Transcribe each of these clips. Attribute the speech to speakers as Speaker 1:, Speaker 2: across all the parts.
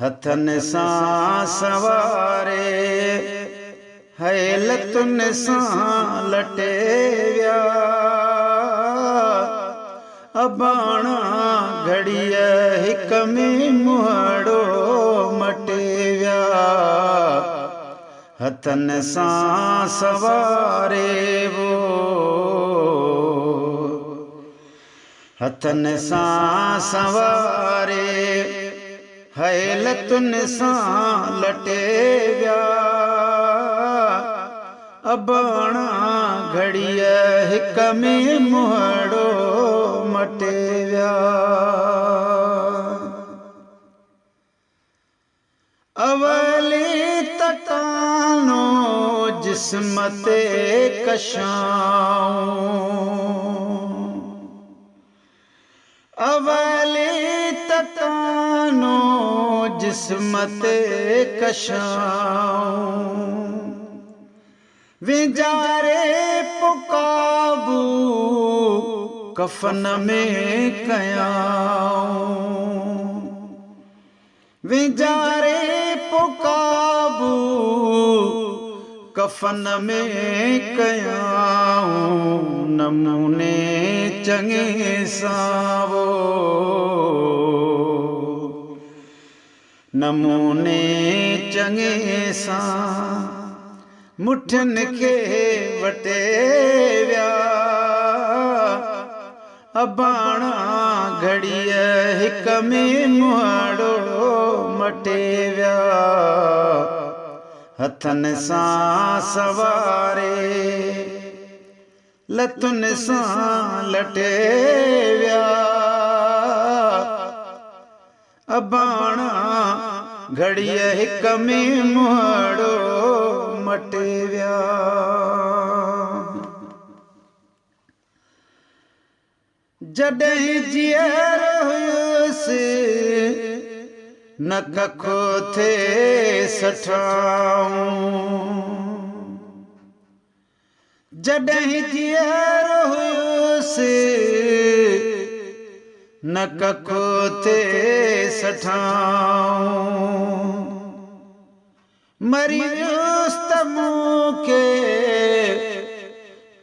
Speaker 1: हथन सां सवारे है लतुन सां लटे विया अबाणा घड़ीअ हिक में मुहाड़ो मटे विया हथन सां सवारे वो हथन सां सवारे है लतुन सां लटे विया अबाणा घड़ीअ हिक में मुहाड़ो मटे विया अवली तकानो जिस्म ते कशाऊं अवली तकानो जिस्म ते कशाऊं विजारे पुकाबू कफन में कयाऊं विजारे पुकाबू कफन में कयाऊं नमूने चंगे सावो नमूने चंगे सा मुठन के वटे विया अबाणा घड़ीअ हिक में मुहाड़ो मटे विया हथन सां सवारे लतुन सां लटे विया अबाणा घड़ीअ हिक में मुहाड़ो मटे विया जॾहिं जीअर हुयुसि न कखो थे सठाऊं जॾहिं जीअर हुयुसि न कखो थे सठाऊं मरी वियुसि त मूंखे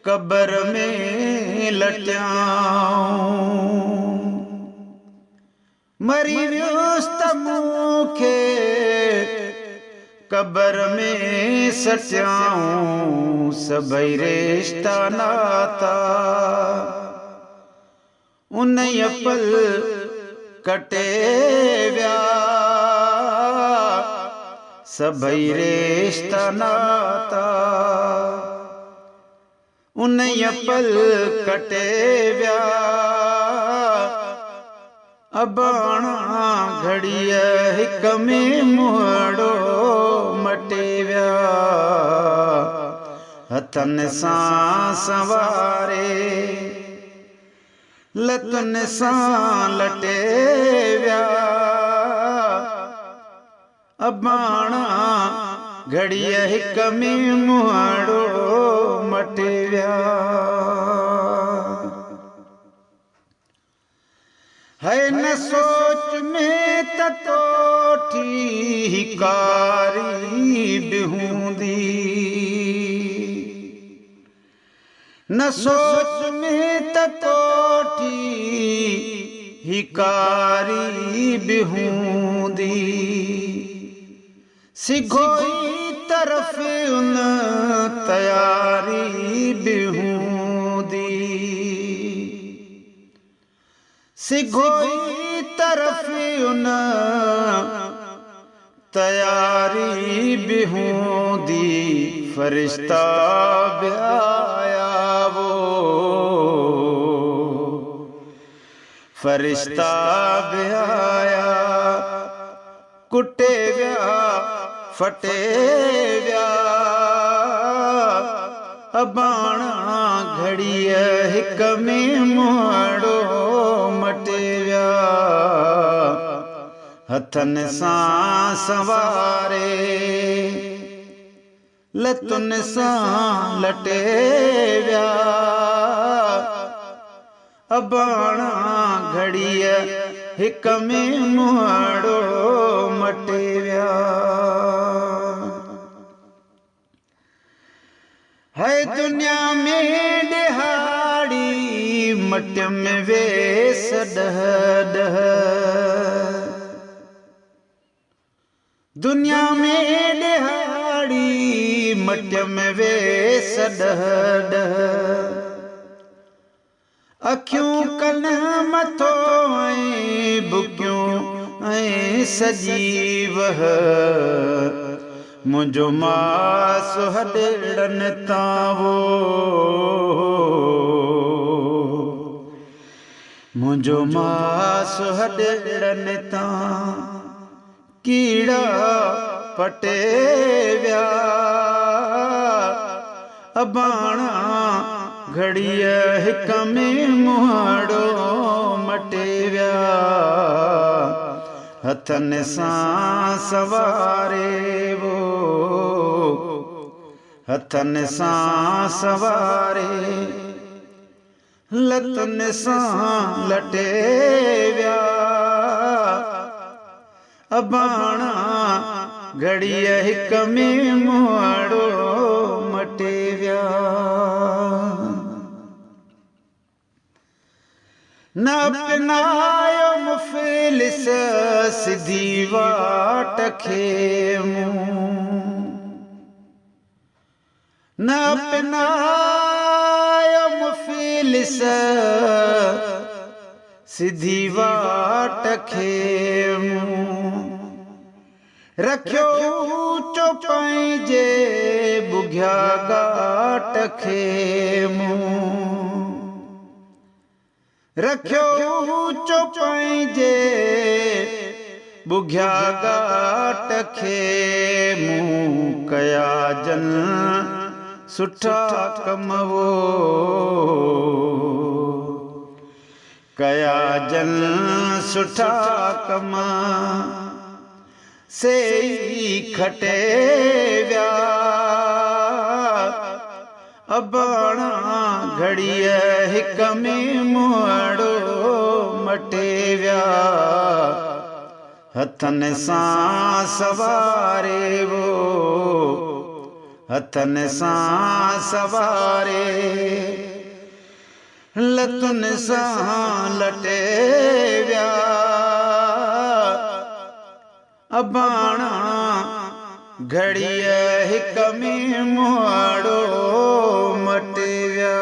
Speaker 1: कबर में लटियाऊं मरी वियुसि त मूंखे कबर में सटियाऊं सभई रिश्ता नाता उन्हीअ पल कटे विया सभई रिश्ता नाता उन्हीअ पल कटे विया अबाणा घड़ीअ हिक में मुहाड़ो मटे विया हथन सां सवारे लतुन सां लटे विया अबाणा घड़ीअ हिक में मुहाड़ो मटे विया है न सोच में त तोठी हिकारी बि हूंदी न सोच में त तोठी हिकारी बि हूंदी सिघोई तरफ़ उन तयारी बि हूंदी सिघोई तरफ़ उन तयारी बि हूंदी फरिश्ता बि आया वो फरिश्ता बि आया कुटे विया फटे विया अबाणा घड़ीअ हिक में मुहाड़ो मटे विया हथन सां सवारे लतुन सां लटे विया अबाणा घड़ीअ हिक में मुहाड़ो मटे दुनिया में दिहाड़ी मट में वेस डह डह दुनिया में दिहाड़ी मट में वेस डह डह अखियूं कन मथो ऐं बुकियूं ऐं सजी वह मुंहिंजो मास हॾड़नि तां वो मुंहिंजो मास हॾड़नि तां कीड़ा पटे विया अबाणा घड़ीअ हिक में मुहाड़ो मटे विया हथनि सां सवारे वो हथनि सां सवारे लतनि सां लटे विया अबाणा घड़ीअ हिक में मुहाड़ो मटे विया न अपनायो मुफ़लिस सिधी वाट खे मूं न अपनायो मुफ़लिस सिधी वाट खे मूं रखियो ऊचो पंहिंजे बुघिया घाट खे मूं रखियो ऊचो पंहिंजे बुघिया घाट खे मूं कया जन सुठा कम वो कया जन सुठा कम से खटे विया अबाणा घड़ीअ हिक में मुहाड़ो मटे विया हथनि सां सवारे वो हथनि सां सवारे लतुनि सां लटे विया अबाणा घड़ीअ हिक में मुहाड़ो मटे विया।